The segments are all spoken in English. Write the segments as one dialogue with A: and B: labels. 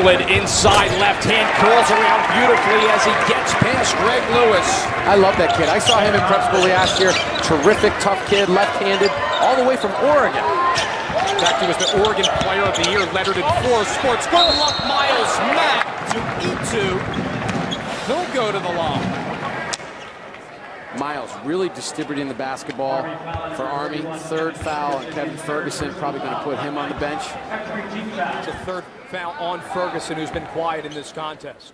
A: dribble it inside left hand, curls around beautifully as he gets past Greg Lewis.
B: I love that kid. I saw him in prep school last year. Terrific, tough kid, left-handed, all the way from Oregon.
A: In fact, he was the Oregon Player of the Year, lettered in 4 sports. Good luck, Miles Mack to E2. He'll go to the line.
B: Miles really distributing the basketball for Army. Third foul on Kevin Ferguson, probably going to put him on the bench.
A: It's a third foul on Ferguson, who's been quiet in this contest.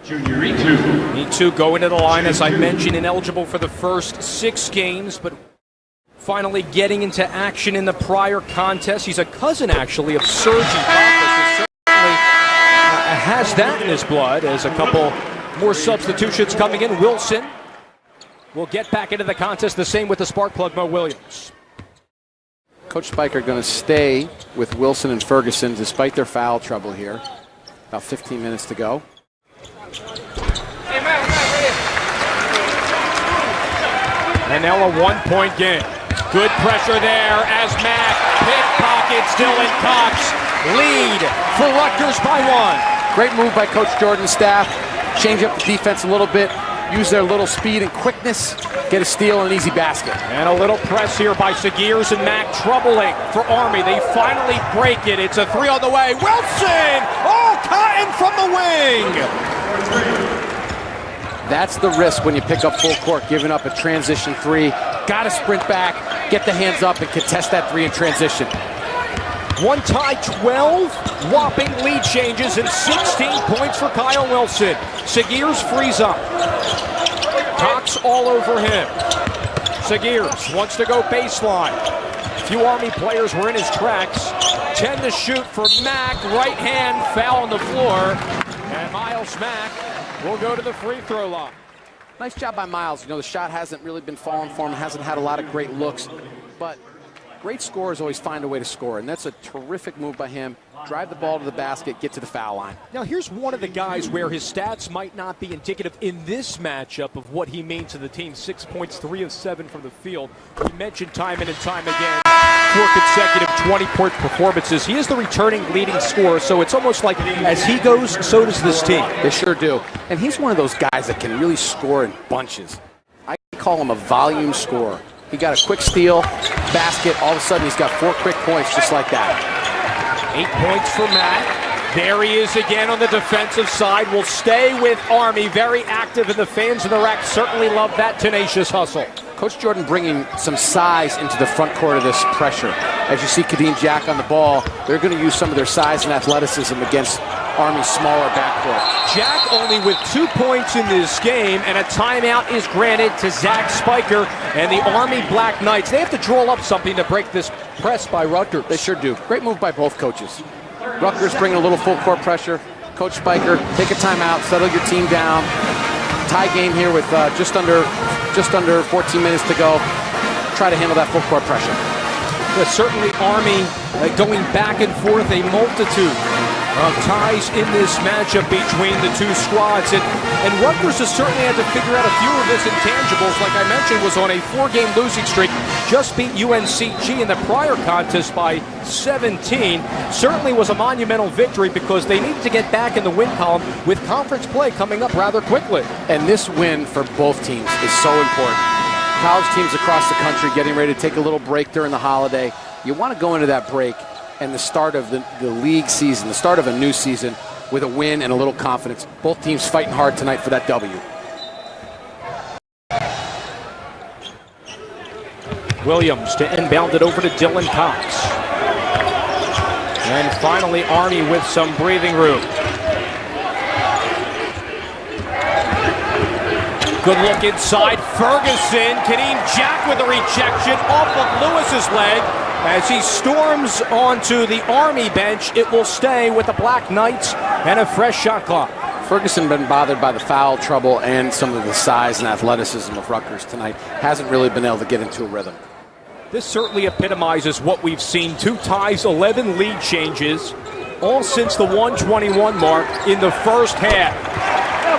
C: Junior E2.
A: E2 going to the line, as I mentioned, ineligible for the first 6 games, but finally getting into action in the prior contest. He's a cousin, actually, of Sergi Pappas, who certainly has that in his blood, as a couple more substitutions coming in. Wilson will get back into the contest. The same with the spark plug, Mo Williams.
B: Coach Spiker going to stay with Wilson and Ferguson despite their foul trouble here. About 15 minutes to go.
A: And now a 1-point game. Good pressure there as Mack pickpockets Dylan Cox. Lead for Rutgers by 1.
B: Great move by Coach Jordan's staff. Change up the defense a little bit, use their little speed and quickness, get a steal and an easy basket.
A: And a little press here by Segeers and Mack, troubling for Army. They finally break it. It's a 3 on the way. Wilson! Oh, Cotton from the wing!
B: That's the risk when you pick up full court, giving up a transition 3. Got to sprint back, get the hands up, and contest that 3 in transition.
A: 1 tie, 12 whopping lead changes and 16 points for Kyle Wilson. Segeers frees up. Cox all over him. Segeers wants to go baseline. A few Army players were in his tracks. 10 to shoot for Mack. Right hand foul on the floor. And Miles Mack will go to the free throw line.
B: Nice job by Miles. You know, the shot hasn't really been falling for him, hasn't had a lot of great looks, but great scorers always find a way to score, and that's a terrific move by him. Drive the ball to the basket, get to the foul line.
A: Now here's one of the guys where his stats might not be indicative in this matchup of what he means to the team. 6 points, 3 of 7 from the field. He mentioned time and time again, 4 consecutive 20-point performances. He is the returning leading scorer, so it's almost like as he goes, so does this team.
B: They sure do. And he's one of those guys that can really score in bunches. I call him a volume scorer. He got a quick steal, basket, all of a sudden he's got 4 quick points just like that.
A: 8 points for Matt. There he is again on the defensive side. Will stay with Army, very active, and the fans in the rack certainly love that tenacious hustle.
B: Coach Jordan bringing some size into the front court of this pressure. As you see Kadeem Jack on the ball, they're going to use some of their size and athleticism against Army's smaller backcourt.
A: Jack only with 2 points in this game, and a timeout is granted to Zach Spiker and the Army Black Knights. They have to draw up something to break this press by Rutgers.
B: They sure do. Great move by both coaches. Rutgers bringing a little full court pressure. Coach Spiker, take a timeout, settle your team down. Tie game here with just under 14 minutes to go. Try to handle that full court pressure.
A: Yeah, certainly Army going back and forth, a multitude of ties in this matchup between the two squads. And Rutgers has certainly had to figure out a few of his intangibles. Like I mentioned, was on a 4-game losing streak. Just beat UNCG in the prior contest by 17. Certainly was a monumental victory because they needed to get back in the win column with conference play coming up rather quickly.
B: And this win for both teams is so important. College teams across the country getting ready to take a little break during the holiday. You want to go into that break and the start of the league season, the start of a new season, with a win and a little confidence. Both teams fighting hard tonight for that W.
A: Williams to inbound it over to Dylan Cox. And finally Army with some breathing room. Good look inside. Ferguson. Kadeem Jack with a rejection off of Lewis's leg. As he storms onto the Army bench, it will stay with the Black Knights and a fresh shot clock.
B: Ferguson been bothered by the foul trouble and some of the size and athleticism of Rutgers tonight. Hasn't really been able to get into a rhythm.
A: This certainly epitomizes what we've seen. 2 ties, 11 lead changes, all since the 121 mark in the first half.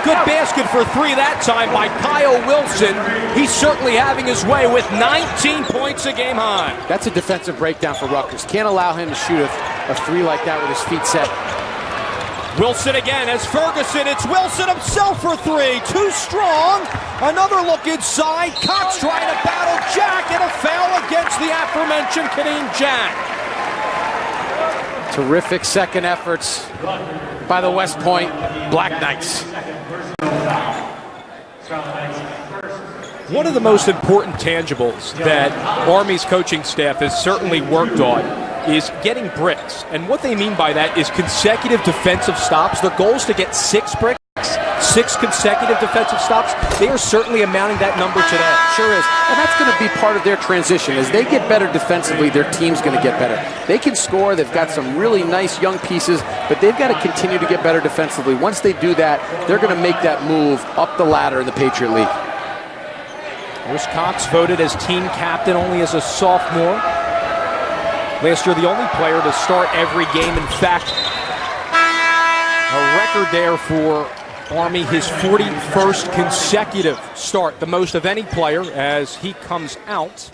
A: Good basket for 3 that time by Kyle Wilson. He's certainly having his way with 19 points a game high.
B: That's a defensive breakdown for Rutgers. Can't allow him to shoot a three like that with his feet set.
A: Wilson again as Ferguson. It's Wilson himself for three. Too strong. Another look inside. Cox trying to battle Jack, and a foul against the aforementioned Kadeem Jack.
B: Terrific second efforts by the West Point Black Knights.
A: One of the most important tangibles that Army's coaching staff has certainly worked on is getting bricks. And what they mean by that is consecutive defensive stops. Their goal is to get 6 bricks, 6 consecutive defensive stops. They are certainly amounting that number today.
B: Sure is. And that's going to be part of their transition. As they get better defensively, their team's going to get better. They can score. They've got some really nice young pieces, but they've got to continue to get better defensively. Once they do that, they're going to make that move up the ladder in the Patriot League.
A: Here's Cox, voted as team captain only as a sophomore. Last year, the only player to start every game. In fact, a record there for Army, his 41st consecutive start, the most of any player as he comes out.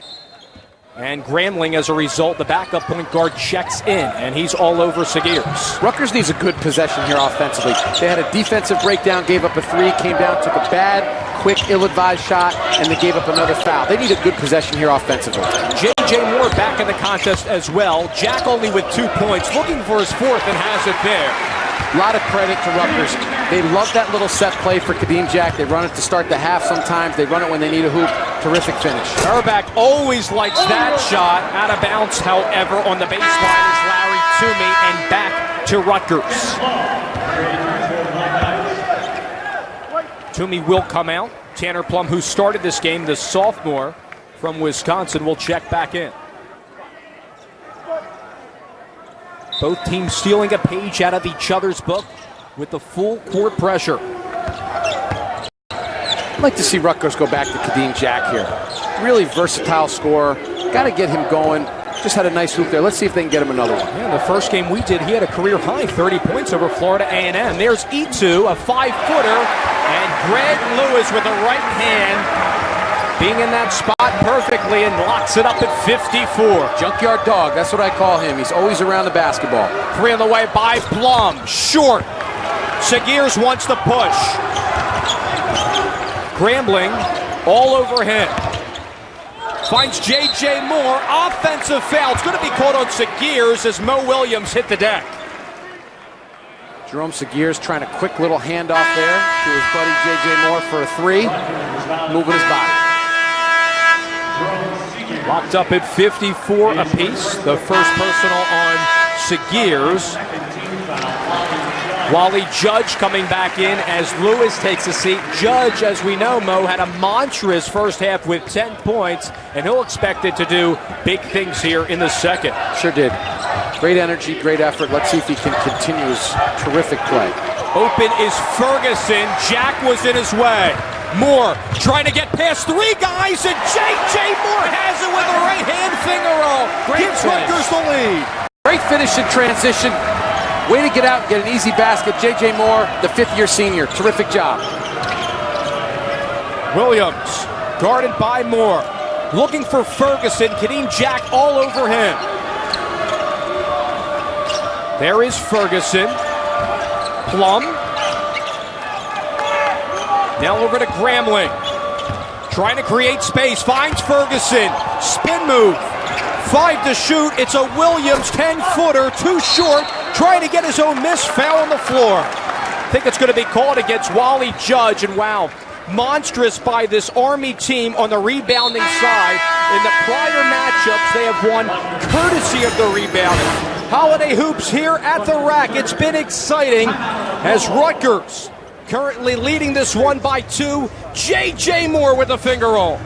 A: And Grambling, as a result, the backup point guard checks in, and he's all over Segiers.
B: Rutgers needs a good possession here offensively. They had a defensive breakdown, gave up a three, came down, took a bad, quick, ill-advised shot, and they gave up another foul. They need a good possession here offensively.
A: J.J. Moore back in the contest as well. Jack only with 2 points, looking for his 4th and has it there.
B: A lot of credit to Rutgers. They love that little set play for Kadeem Jack. They run it to start the half sometimes. They run it when they need a hoop. Terrific finish.
A: Herbeck always likes that shot. Out of bounds, however, on the baseline is Larry Toomey, and back to Rutgers. Toomey will come out. Tanner Plum, who started this game, the sophomore from Wisconsin, will check back in. Both teams stealing a page out of each other's book with the full court pressure.
B: I'd like to see Rutgers go back to Kadeem Jack here. Really versatile scorer. Got to get him going. Just had a nice hoop there. Let's see if they can get him another one.
A: Yeah, the first game we did, he had a career-high 30 points over Florida A&M. There's E2, a 5-footer, and Greg Lewis with the right hand being in that spot perfectly and locks it up at 54.
B: Junkyard dog, that's what I call him. He's always around the basketball.
A: 3 on the way by Plum. Short. Segiers wants the push. Grambling all over him. Finds J.J. Moore. Offensive foul. It's going to be called on Segiers as Mo Williams hit the deck.
B: Jerome Segiers trying a quick little handoff there to his buddy J.J. Moore for a 3. Moving his body.
A: Locked up at 54 apiece. The first personal on Segiers. Wally Judge coming back in as Lewis takes a seat. Judge, as we know, Mo, had a monstrous first half with 10 points, and he'll expect it to do big things here in the second.
B: Sure did. Great energy, great effort. Let's see if he can continue his terrific play.
A: Open is Ferguson. Jack was in his way. Moore trying to get past 3 guys, and J.J. Moore has it with a right-hand finger roll. Gives Rutgers the lead.
B: Great finish in transition. Way to get out and get an easy basket. J.J. Moore, the 5th-year senior. Terrific job.
A: Williams, guarded by Moore. Looking for Ferguson. Kadeem Jack all over him. There is Ferguson. Plum. Now over to Grambling. Trying to create space. Finds Ferguson. Spin move. 5 to shoot. It's a Williams 10-footer. Too short. Trying to get his own miss. Foul on the floor. I think it's going to be called against Wally Judge. And wow, monstrous by this Army team on the rebounding side. In the prior matchups, they have won courtesy of the rebounding. Holiday Hoops here at the rack. It's been exciting as Rutgers currently leading this one by 2. J.J. Moore with a finger roll.